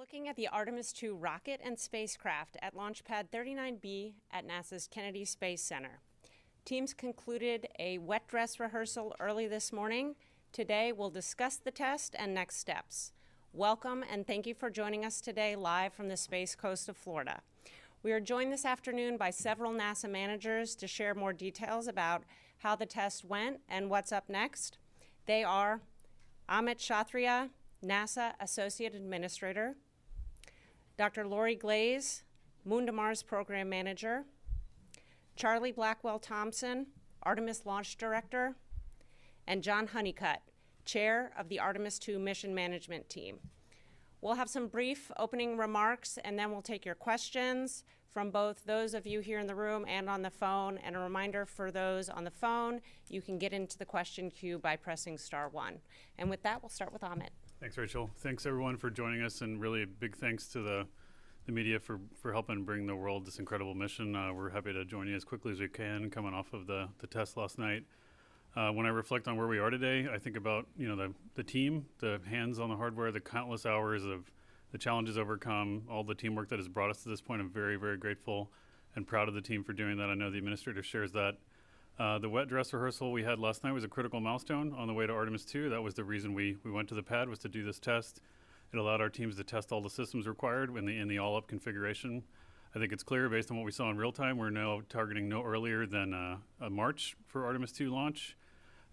looking at the Artemis II rocket and spacecraft at Launch Pad 39B at NASA's Kennedy Space Center. Teams concluded a wet dress rehearsal early this morning. Today, we'll discuss the test and next steps. Welcome and thank you for joining us today live from the Space Coast of Florida. We are joined this afternoon by several NASA managers to share more details about how the test went and what's up next. They are Amit Kshatriya, NASA Associate Administrator, Dr. Lori Glaze, Moon to Mars Program Manager, Charlie Blackwell Thompson, Artemis Launch Director, and John Honeycutt, Chair of the Artemis II Mission Management Team. We'll have some brief opening remarks, and then we'll take your questions from both those of you here in the room and on the phone. And a reminder for those on the phone, you can get into the question queue by pressing *1. And with that, we'll start with Amit. Thanks, Rachel. Thanks, everyone, for joining us, and really a big thanks to the media for helping bring the world this incredible mission. We're happy to join you as quickly as we can, coming off of the test last night. When I reflect on where we are today, I think about the team, the hands on the hardware, the countless hours of the challenges overcome, all the teamwork that has brought us to this point. I'm very, very grateful and proud of the team for doing that. I know the administrator shares that. The wet dress rehearsal we had last night was a critical milestone on the way to Artemis II. That was the reason we went to the pad, was to do this test. It allowed our teams to test all the systems required in the all-up configuration. I think it's clear based on what we saw in real time, we're now targeting no earlier than a March for Artemis II launch.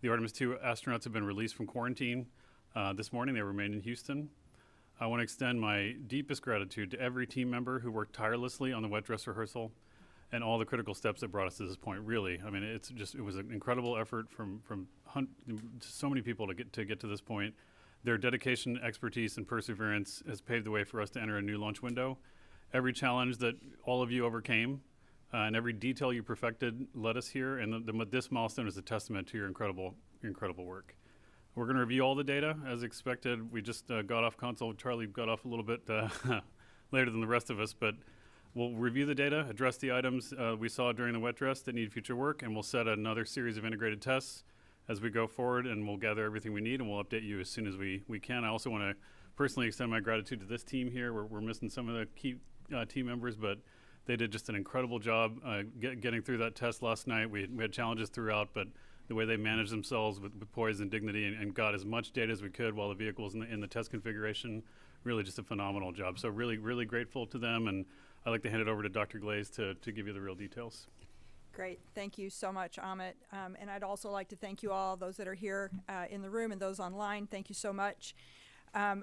The Artemis II astronauts have been released from quarantine this morning. They remain in Houston. I want to extend my deepest gratitude to every team member who worked tirelessly on the wet dress rehearsal and all the critical steps that brought us to this point. Really, I mean, it was an incredible effort from so many people to get to this point. Their dedication, expertise, and perseverance has paved the way for us to enter a new launch window. Every challenge that all of you overcame and every detail you perfected led us here, and this milestone is a testament to your incredible work. We're going to review all the data as expected. We just got off console. Charlie got off a little bit later than the rest of us, but we'll review the data, address the items we saw during the wet dress that need future work, and we'll set another series of integrated tests as we go forward, and we'll gather everything we need, and we'll update you as soon as we can. I also want to personally extend my gratitude to this team here. We're missing some of the key team members, but they did just an incredible job getting through that test last night. We had challenges throughout, but the way they managed themselves with poise and dignity and got as much data as we could while the vehicle was in the test configuration, really just a phenomenal job. So really, really grateful to them, and I'd like to hand it over to Dr. Glaze to give you the real details. Great. Thank you so much, Amit. And I'd also like to thank you all, those that are here in the room and those online. Thank you so much.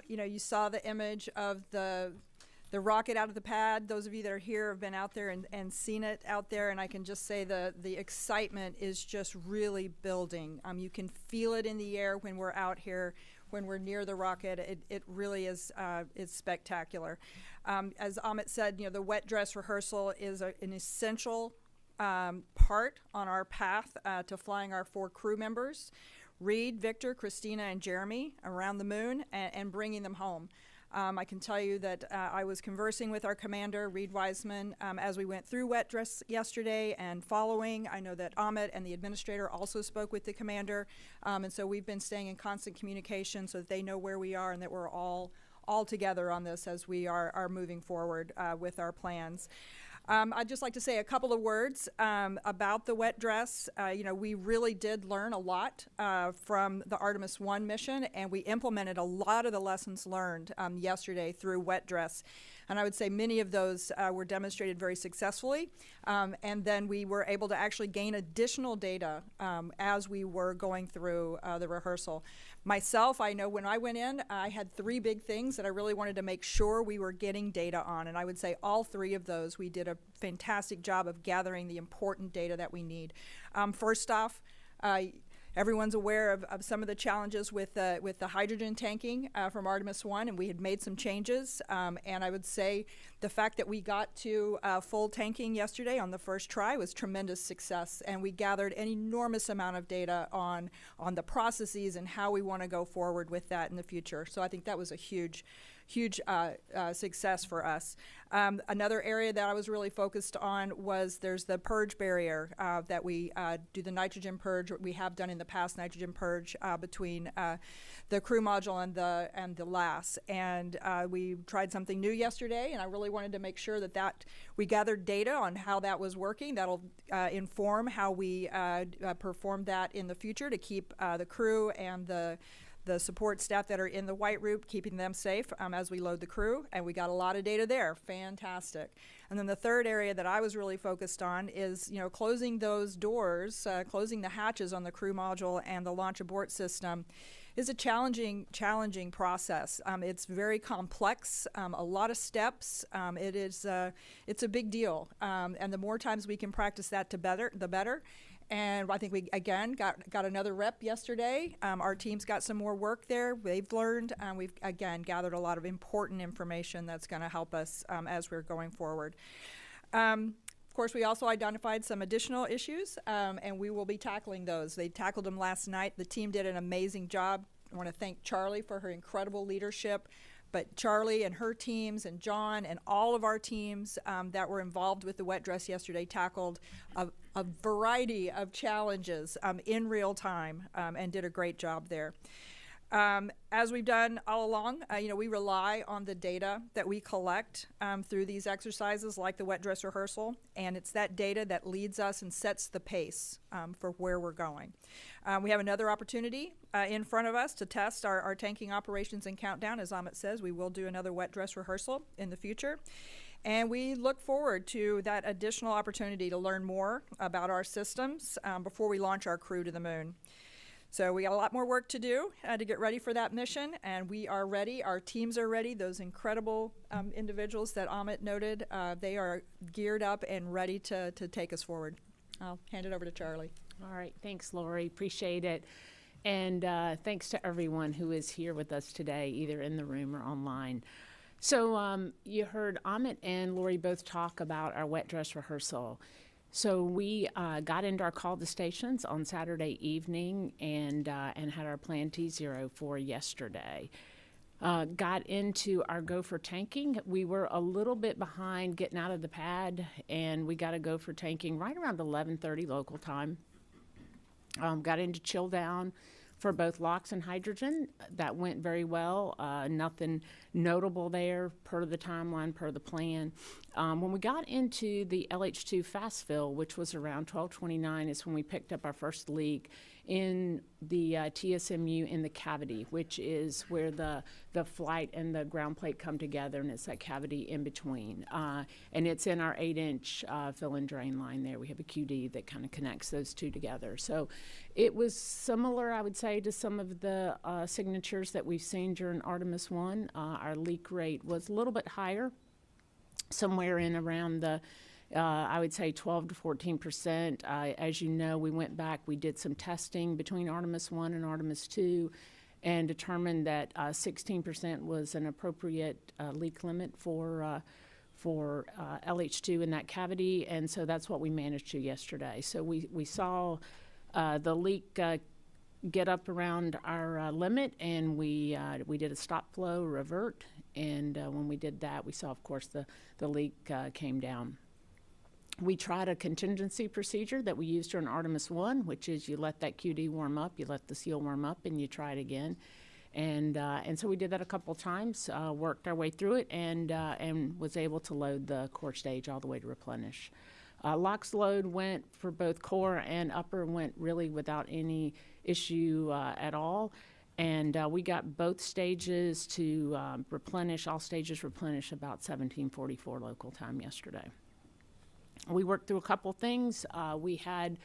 You saw the image of the rocket out of the pad. Those of you that are here have been out there and seen it out there, and I can just say the excitement is just really building. You can feel it in the air when we're out here, when we're near the rocket. It really is it's spectacular. As Amit said, the wet dress rehearsal is an essential part on our path to flying our 4 crew members, Reed, Victor, Christina, and Jeremy, around the moon and bringing them home. I can tell you that I was conversing with our commander, Reed Wiseman, as we went through wet dress yesterday and following. I know that Amit and the administrator also spoke with the commander, and so we've been staying in constant communication so that they know where we are and that we're all together on this as we are moving forward with our plans. I'd just like to say a couple of words about the wet dress. We really did learn a lot from the Artemis I mission, and we implemented a lot of the lessons learned yesterday through wet dress. And I would say many of those were demonstrated very successfully. And then we were able to actually gain additional data as we were going through the rehearsal. Myself, I know when I went in, I had 3 big things that I really wanted to make sure we were getting data on. And I would say all 3 of those, we did a fantastic job of gathering the important data that we need. First off, everyone's aware of some of the challenges with the hydrogen tanking from Artemis I, and we had made some changes. And I would say the fact that we got to full tanking yesterday on the first try was tremendous success, and we gathered an enormous amount of data on the processes and how we want to go forward with that in the future. So I think that was a huge huge success for us. Another area that I was really focused on was there's the purge barrier that we do the nitrogen purge. We have done in the past nitrogen purge between the crew module and the LAS, and we tried something new yesterday, and I really wanted to make sure that we gathered data on how that was working. That'll inform how we perform that in the future to keep the crew and the support staff that are in the white room, keeping them safe as we load the crew, and we got a lot of data there. Fantastic. And then the third area that I was really focused on is, closing those doors, closing the hatches on the crew module and the launch abort system is a challenging process. It's very complex, a lot of steps. It's a big deal, and the more times we can practice that, the better. And I think we, again, got another rep yesterday. Our team's got some more work there. They've learned. We've, again, gathered a lot of important information that's going to help us as we're going forward. Of course, we also identified some additional issues, and we will be tackling those. They tackled them last night. The team did an amazing job. I want to thank Charlie for her incredible leadership. But Charlie and her teams and John and all of our teams that were involved with the wet dress yesterday tackled a variety of challenges in real time and did a great job there. As we've done all along, we rely on the data that we collect through these exercises like the wet dress rehearsal, and it's that data that leads us and sets the pace for where we're going. We have another opportunity in front of us to test our tanking operations and countdown. As Amit says, we will do another wet dress rehearsal in the future. And we look forward to that additional opportunity to learn more about our systems before we launch our crew to the moon. So we got a lot more work to do to get ready for that mission, and we are ready. Our teams are ready. Those incredible individuals that Amit noted, they are geared up and ready to take us forward. I'll hand it over to Charlie. All right, thanks, Lori. Appreciate it. And thanks to everyone who is here with us today, either in the room or online. So you heard Amit and Lori both talk about our wet dress rehearsal. So we got into our call to stations on Saturday evening and had our plan T0 for yesterday. Got into our go for tanking. We were a little bit behind getting out of the pad, and we got to go for tanking right around 11:30 local time. Got into chill down for both LOX and hydrogen. That went very well. Nothing notable there per the timeline, per the plan. When we got into the LH2 fast fill, which was around 12:29, is when we picked up our first leak in the TSMU in the cavity, which is where the flight and the ground plate come together, and it's that cavity in between. And it's in our 8-inch fill and drain line there. We have a QD that kind of connects those two together. So it was similar, I would say, to some of the signatures that we've seen during Artemis I. Our leak rate was a little bit higher, somewhere in around the I would say 12 to 14%. As you know, we went back, we did some testing between Artemis I and Artemis II and determined that 16% was an appropriate leak limit for LH2 in that cavity, and so that's what we managed to yesterday. So we saw the leak get up around our limit, and we did a stop flow revert, and when we did that, we saw, of course, the leak came down. We tried a contingency procedure that we used during Artemis I, which is you let that QD warm up, you let the seal warm up, and you try it again. And so we did that a couple times, worked our way through it, and was able to load the core stage all the way to replenish. LOX load went for both core and upper, went really without any issue at all. And we got both stages to replenish, all stages replenish about 17:44 local time yesterday. We worked through a couple things. We had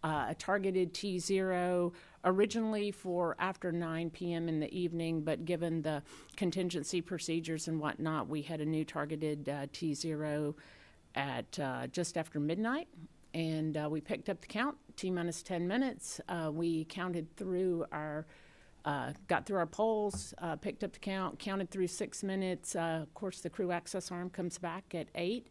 a targeted T0 originally for after 9 p.m. in the evening, but given the contingency procedures and whatnot, we had a new targeted T0 at just after midnight, and we picked up the count, T-minus 10 minutes. We counted through our, got through our polls, picked up the count, counted through 6 minutes. Of course, the crew access arm comes back at 8.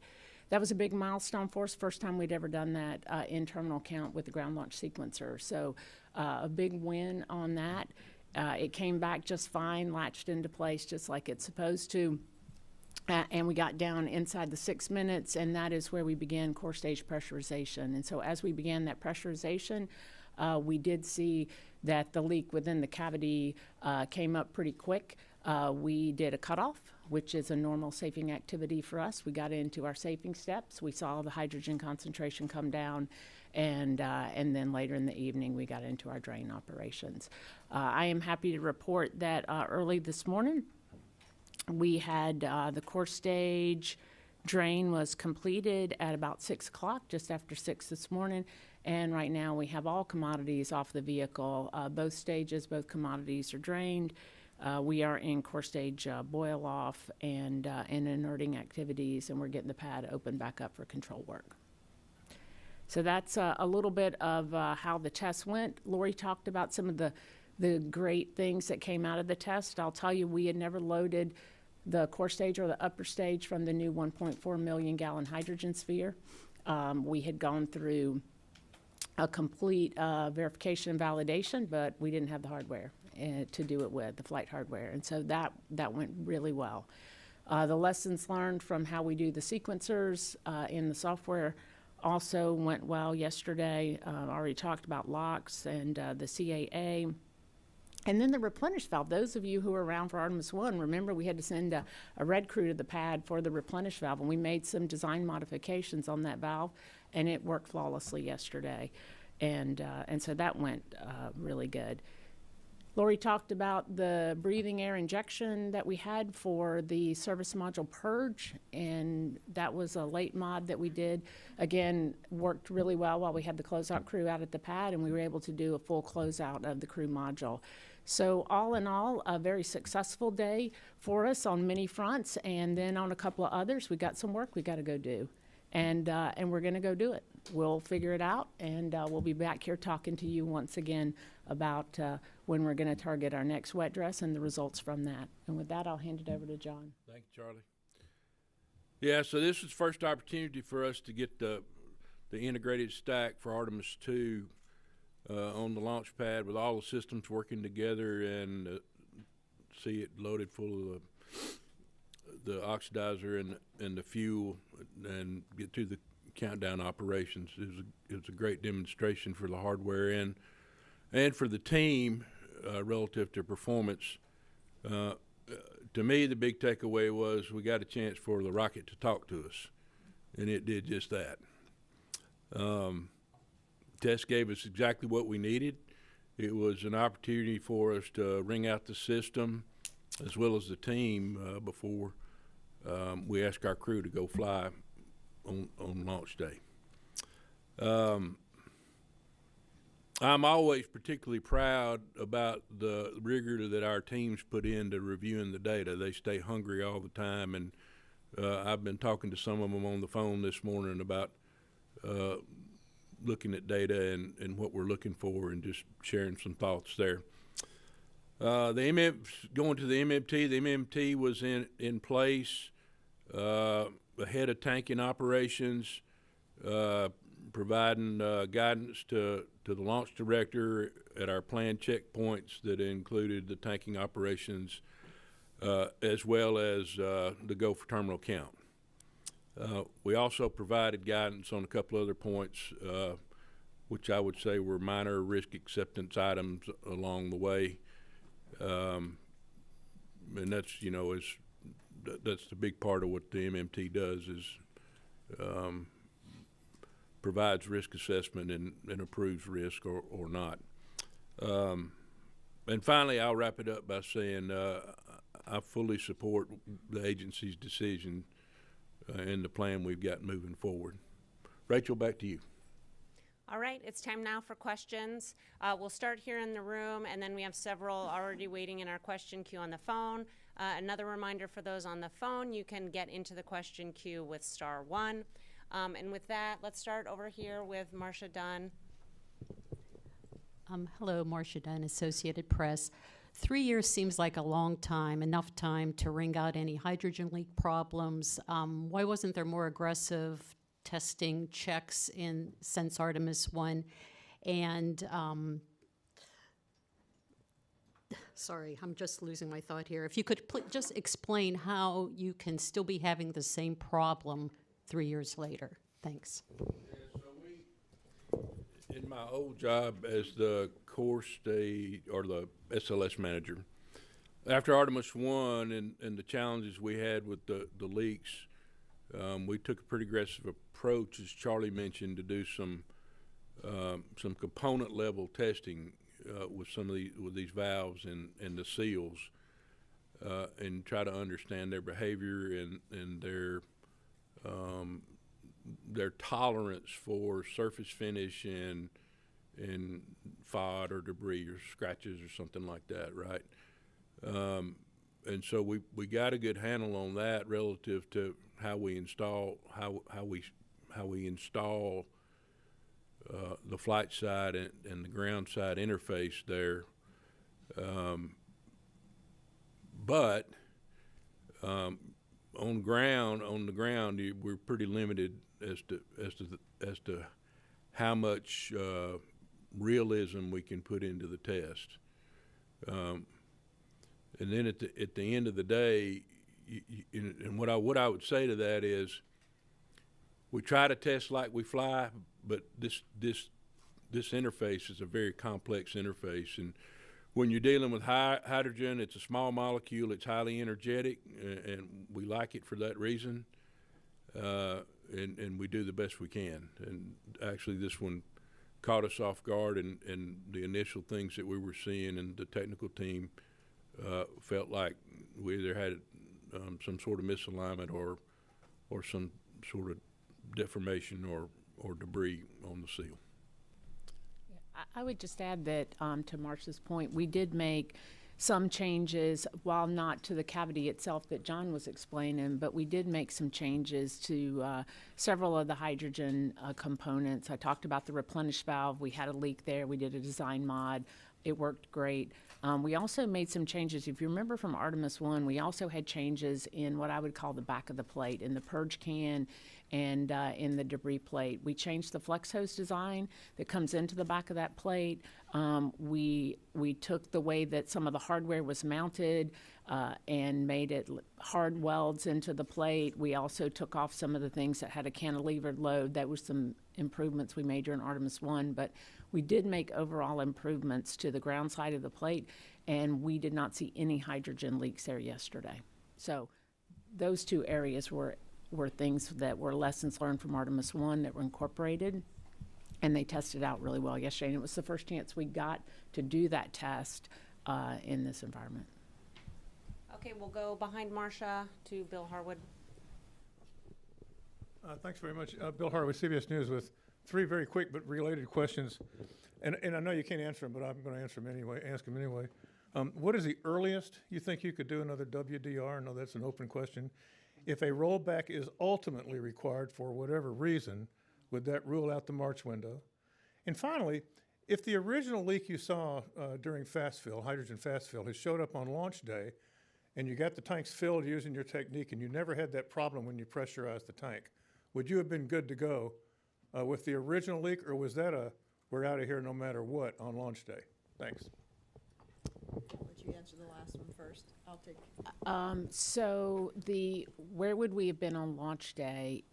That was a big milestone for us, first time we'd ever done that in terminal count with the ground launch sequencer. So a big win on that. It came back just fine, latched into place just like it's supposed to. And we got down inside the 6 minutes, and that is where we began core stage pressurization. And so as we began that pressurization, we did see that the leak within the cavity came up pretty quick. We did a cutoff, which is a normal safing activity for us. We got into our safing steps. We saw the hydrogen concentration come down, and then later in the evening, we got into our drain operations. I am happy to report that early this morning, we had the core stage drain was completed at about 6 o'clock, just after 6 this morning. And right now we have all commodities off the vehicle. Both stages, both commodities are drained. We are in core stage boil off and inerting activities, and we're getting the pad open back up for control work. So that's a little bit of how the test went. Lori talked about some of the great things that came out of the test. I'll tell you, we had never loaded the core stage or the upper stage from the new 1.4 million gallon hydrogen sphere. We had gone through a complete verification and validation, but we didn't have the hardware to do it with, the flight hardware. And so that went really well. The lessons learned from how we do the sequencers in the software also went well yesterday. Already talked about locks and the CAA. And then the replenish valve. Those of you who were around for Artemis I, remember we had to send a red crew to the pad for the replenish valve, and we made some design modifications on that valve, and it worked flawlessly yesterday. And so that went really good. Lori talked about the breathing air injection that we had for the service module purge, and that was a late mod that we did. Again, worked really well while we had the closeout crew out at the pad, and we were able to do a full closeout of the crew module. So all in all, a very successful day for us on many fronts, and then on a couple of others, we got some work we got to go do, and we're going to go do it. We'll figure it out, and we'll be back here talking to you once again about when we're going to target our next wet dress and the results from that. And with that, I'll hand it over to John. Thank you, Charlie. Yeah, so this is the first opportunity for us to get the integrated stack for Artemis II on the launch pad with all the systems working together, and see it loaded full of the oxidizer and the fuel, and get through the countdown operations. It was a great demonstration for the hardware and for the team relative to performance. To me, the big takeaway was we got a chance for the rocket to talk to us, and it did just that. Test gave us exactly what we needed. It was an opportunity for us to wring out the system as well as the team before we asked our crew to go fly on launch day. I'm always particularly proud about the rigor that our teams put into reviewing the data. They stay hungry all the time, and I've been talking to some of them on the phone this morning about looking at data and what we're looking for, and just sharing some thoughts there. Going to the MMT was in place ahead of tanking operations, providing guidance to the launch director at our planned checkpoints that included the tanking operations as well as the go for terminal count. We also provided guidance on a couple other points, which I would say were minor risk acceptance items along the way. And that's, that's the big part of what the MMT does, is provides risk assessment and approves risk or not. And finally, I'll wrap it up by saying I fully support the agency's decision and the plan we've got moving forward. Rachel, back to you. All right, it's time now for questions. We'll start here in the room, and then we have several already waiting in our question queue on the phone. Another reminder for those on the phone, you can get into the question queue with *1. And with that, let's start over here with Marcia Dunn. Hello, Marcia Dunn, Associated Press. 3 years seems like a long time, enough time to wring out any hydrogen leak problems. Why wasn't there more aggressive testing checks since Artemis I? And sorry, I'm just losing my thought here. If you could just explain how you can still be having the same problem 3 years later. Thanks. In my old job as the course day or the SLS manager, after Artemis I and the challenges we had with the leaks, we took a pretty aggressive approach, as Charlie mentioned, to do some component level testing with these valves and the seals, and try to understand their behavior and their tolerance for surface finish and FOD or debris or scratches or something like that, right? And so we got a good handle on that relative to how we install the flight side and the ground side interface there. But on the ground, we're pretty limited as to how much realism we can put into the test. And then at the end of the day, and what I would say to that is, we try to test like we fly, but this interface is a very complex interface, and when you're dealing with hydrogen, it's a small molecule, it's highly energetic, and we like it for that reason, and we do the best we can. And actually, this one caught us off guard, and the initial things that we were seeing, and the technical team felt like we either had some sort of misalignment or some sort of deformation or debris on the seal. I would just add that to Marcia's point, we did make some changes, while not to the cavity itself that John was explaining, but we did make some changes to several of the hydrogen components. I talked about the replenish valve. We had a leak there. We did a design mod. It worked great. We also made some changes. If you remember from Artemis I, we also had changes in what I would call the back of the plate, in the purge can and in the debris plate. We changed the flex hose design that comes into the back of that plate. We took the way that some of the hardware was mounted and made it hard welds into the plate. We also took off some of the things that had a cantilevered load. That was some improvements we made during Artemis I, but we did make overall improvements to the ground side of the plate, and we did not see any hydrogen leaks there yesterday. So those two areas were things that were lessons learned from Artemis I that were incorporated, and they tested out really well yesterday. And it was the first chance we got to do that test in this environment. Okay, we'll go behind Marcia to Bill Harwood. Thanks very much. Bill Harwood, CBS News, with three very quick but related questions. And I know you can't answer them, but I'm going to ask them anyway. What is the earliest you think you could do another WDR? I know that's an open question. If a rollback is ultimately required for whatever reason, would that rule out the March window? And finally, if the original leak you saw during fast fill, hydrogen fast fill, has showed up on launch day, and you got the tanks filled using your technique, and you never had that problem when you pressurized the tank, would you have been good to go with the original leak, or was that a we're out of here no matter what on launch day? Thanks. I'll let you answer the last one first. I'll take. So where would we have been on launch day?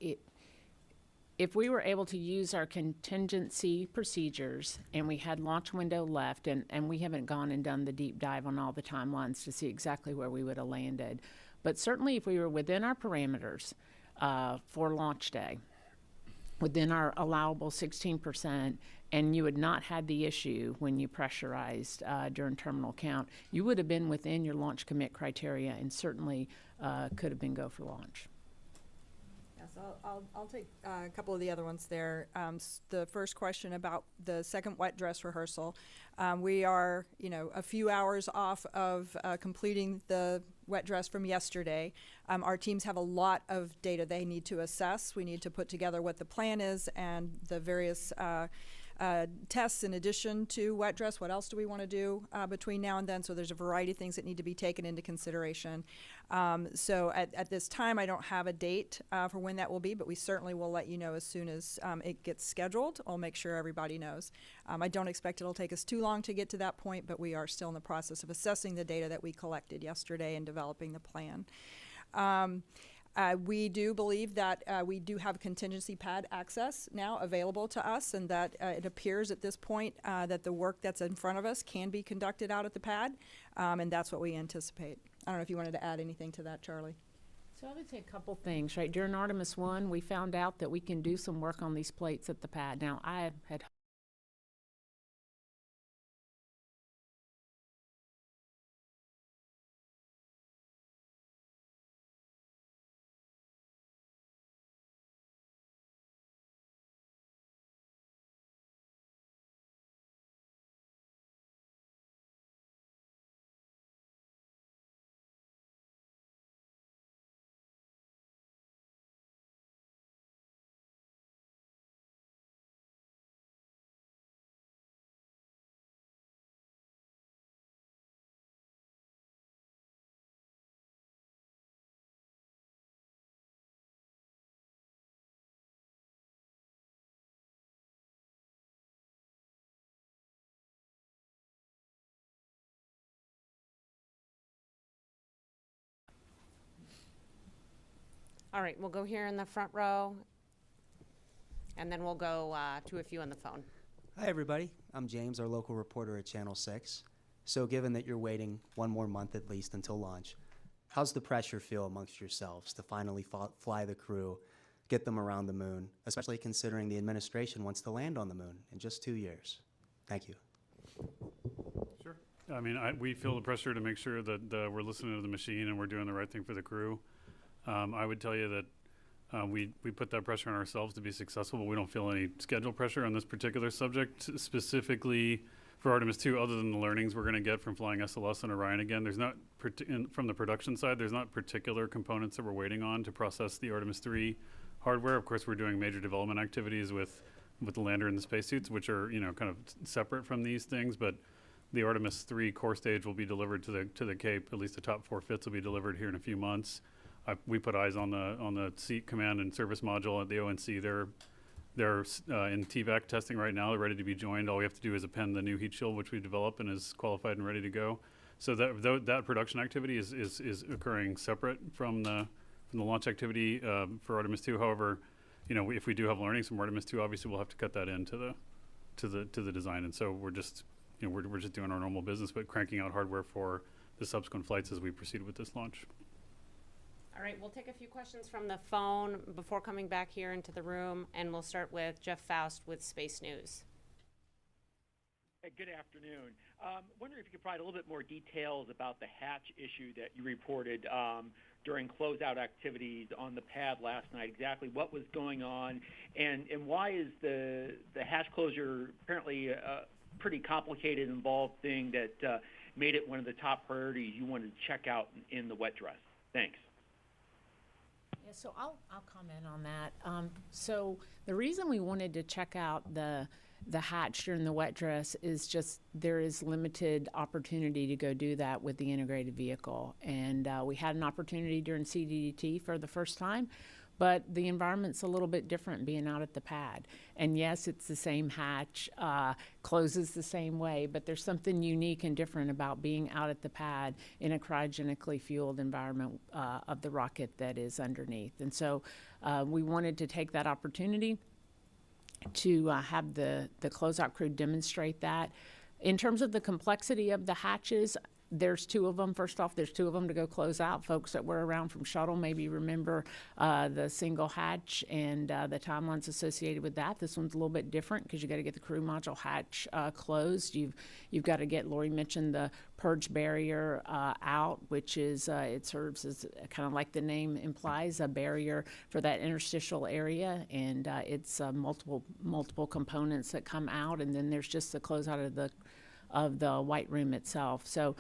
If we were able to use our contingency procedures and we had launch window left, and we haven't gone and done the deep dive on all the timelines to see exactly where we would have landed, but certainly if we were within our parameters for launch day, within our allowable 16%, and you had not had the issue when you pressurized during terminal count, you would have been within your launch commit criteria and certainly could have been go for launch. Yes, I'll take a couple of the other ones there. The first question about the second wet dress rehearsal. We are, a few hours off of completing the wet dress from yesterday. Our teams have a lot of data they need to assess. We need to put together what the plan is and the various tests in addition to wet dress. What else do we want to do between now and then? So there's a variety of things that need to be taken into consideration. So at this time, I don't have a date for when that will be, but we certainly will let you know as soon as it gets scheduled. I'll make sure everybody knows. I don't expect it'll take us too long to get to that point, but we are still in the process of assessing the data that we collected yesterday and developing the plan. We do believe that we do have contingency pad access now available to us, and that it appears at this point that the work that's in front of us can be conducted out at the pad, and that's what we anticipate. I don't know if you wanted to add anything to that, Charlie. So I would say a couple things, right? During Artemis I, we found out that we can do some work on these plates at the pad. Now, I had All right, we'll go here in the front row, and then we'll go to a few on the phone. Hi, everybody. I'm James, our local reporter at Channel 6. So given that you're waiting one more month at least until launch, how's the pressure feel amongst yourselves to finally fly the crew, get them around the moon, especially considering the administration wants to land on the moon in just 2 years? Thank you. Sure. I mean, we feel the pressure to make sure that we're listening to the machine and we're doing the right thing for the crew. I would tell you that we put that pressure on ourselves to be successful, but we don't feel any schedule pressure on this particular subject, specifically for Artemis II, other than the learnings we're going to get from flying SLS and Orion again. There's not, from the production side, there's not particular components that we're waiting on to process the Artemis III hardware. Of course, we're doing major development activities with the lander and the spacesuits, which are, you know, kind of separate from these things, but the Artemis III core stage will be delivered to the Cape. At least the top 4 fits will be delivered here in a few months. We put eyes on the seat command and service module at the ONC. They're in TVAC testing right now. They're ready to be joined. All we have to do is append the new heat shield, which we developed and is qualified and ready to go. So that production activity is occurring separate from the launch activity for Artemis II. However, you know, if we do have learnings from Artemis II, obviously we'll have to cut that into the design. And so we're just, you know, we're just doing our normal business, but cranking out hardware for the subsequent flights as we proceed with this launch. All right, we'll take a few questions from the phone before coming back here into the room, and we'll start with Jeff Faust with Space News. Hey, good afternoon. Wondering if you could provide a little bit more details about the hatch issue that you reported during closeout activities on the pad last night. Exactly what was going on, and why is the hatch closure apparently a pretty complicated, involved thing that made it one of the top priorities you wanted to check out in the wet dress? Thanks. Yeah, so I'll comment on that. So the reason we wanted to check out the hatch during the wet dress is just there is limited opportunity to go do that with the integrated vehicle. And we had an opportunity during CDDT for the first time, but the environment's a little bit different being out at the pad. And yes, it's the same hatch, closes the same way, but there's something unique and different about being out at the pad in a cryogenically fueled environment of the rocket that is underneath. And so we wanted to take that opportunity to have the closeout crew demonstrate that. In terms of the complexity of the hatches, there's 2 of them. First off, there's 2 of them to go close out. Folks that were around from Shuttle maybe remember the single hatch and the timelines associated with that. This one's a little bit different because you got to get the crew module hatch closed. You've got to get, Lori mentioned, the purge barrier out, which is it serves as kind of like the name implies, a barrier for that interstitial area, and it's multiple components that come out, and then there's just the closeout of the white room itself. So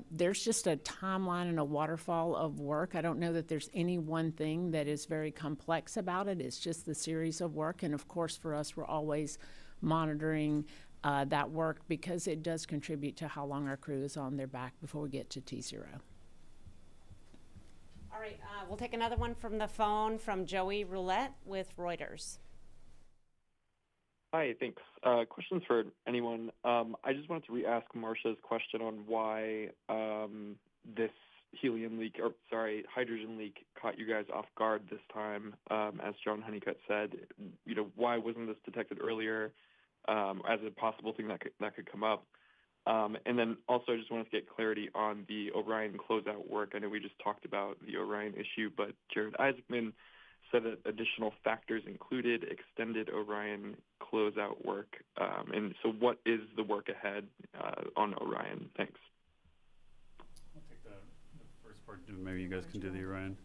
there's just a timeline and a waterfall of work. I don't know that there's any one thing that is very complex about it. It's just the series of work. And of course, for us, we're always monitoring that work, because it does contribute to how long our crew is on their back before we get to T0. All right, we'll take another one from the phone from Joey Roulette with Reuters. Hi, thanks. Questions for anyone. I just wanted to re-ask Marcia's question on why this hydrogen leak caught you guys off guard this time. As John Honeycutt said, why wasn't this detected earlier as a possible thing that could come up? And then also, I just wanted to get clarity on the Orion closeout work. I know we just talked about the Orion issue, but Jared Isaacman said that additional factors included extended Orion closeout work. And so what is the work ahead on Orion? Thanks. I'll take the first part. Maybe you guys can do the Orion.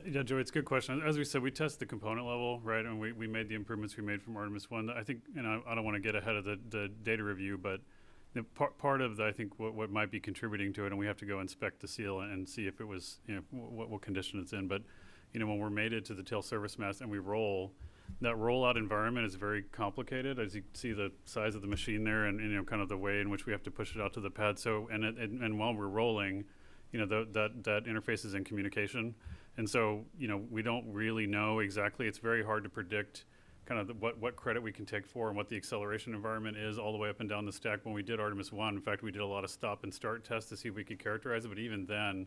Yeah, Joey, it's a good question. As we said, we test the component level, right? And we made the improvements we made from Artemis I. I think, I don't want to get ahead of the data review, but part of I think what might be contributing to it, and we have to go inspect the seal and see if it was, what condition it's in. But, when we're mated to the tail service mast and we roll, that rollout environment is very complicated, as you see the size of the machine there and, kind of the way in which we have to push it out to the pad. So, and while we're rolling, that interface is in communication. And so, we don't really know exactly. It's very hard to predict kind of what credit we can take for and what the acceleration environment is all the way up and down the stack. When we did Artemis I, in fact, we did a lot of stop and start tests to see if we could characterize it. But even then,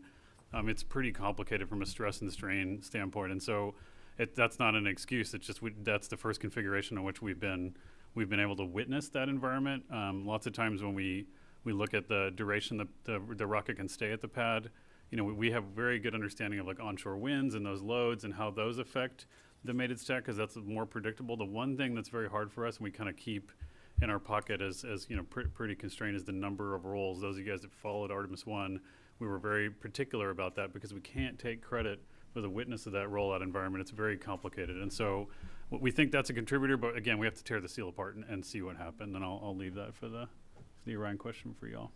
it's pretty complicated from a stress and strain standpoint. And so that's not an excuse. It's just that's the first configuration in which we've been able to witness that environment. Lots of times when we look at the duration the rocket can stay at the pad, we have very good understanding of like onshore winds and those loads and how those affect the mated stack, because that's more predictable. The one thing that's very hard for us and we kind of keep in our pocket as pretty constrained is the number of rolls. Those of you guys that followed Artemis I, we were very particular about that because we can't take credit for the witness of that rollout environment. It's very complicated. And so we think that's a contributor, but again, we have to tear the seal apart and see what happened. And I'll leave that for the Orion question for y'all.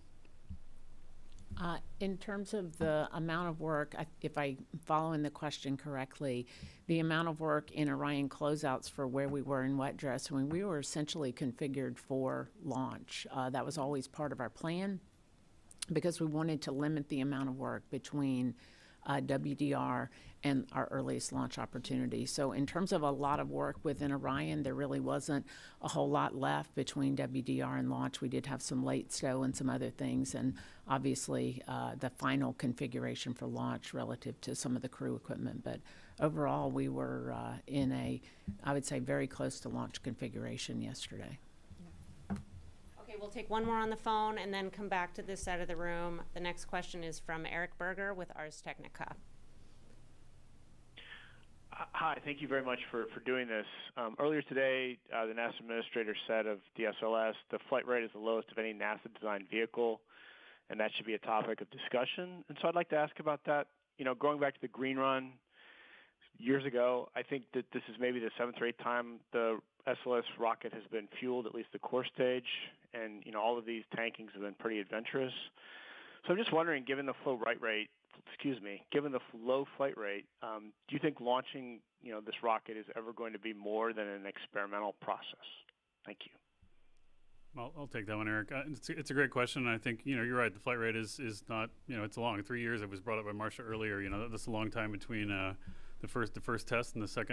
In terms of the amount of work, if I'm following the question correctly, the amount of work in Orion closeouts for where we were in wet dress, when we were essentially configured for launch. That was always part of our plan because we wanted to limit the amount of work between WDR and our earliest launch opportunity. So in terms of a lot of work within Orion, there really wasn't a whole lot left between WDR and launch. We did have some late stow and some other things, and obviously the final configuration for launch relative to some of the crew equipment. But overall, we were in I would say, very close to launch configuration yesterday. Okay, we'll take one more on the phone and then come back to this side of the room. The next question is from Eric Berger with Ars Technica. Hi, thank you very much for doing this. Earlier today, the NASA administrator said of DSLS, the flight rate is the lowest of any NASA-designed vehicle, and that should be a topic of discussion. And so I'd like to ask about that. Going back to the green run years ago, I think that this is maybe the 7th or 8th time the SLS rocket has been fueled, at least the core stage, and all of these tankings have been pretty adventurous. So I'm just wondering, given the given the low flight rate, do you think launching this rocket is ever going to be more than an experimental process? Thank you. Well, I'll take that one, Eric. It's a great question. And I think you're right. The flight rate is not it's long. 3 years. It was brought up by Marcia earlier. That's a long time between the first test and the second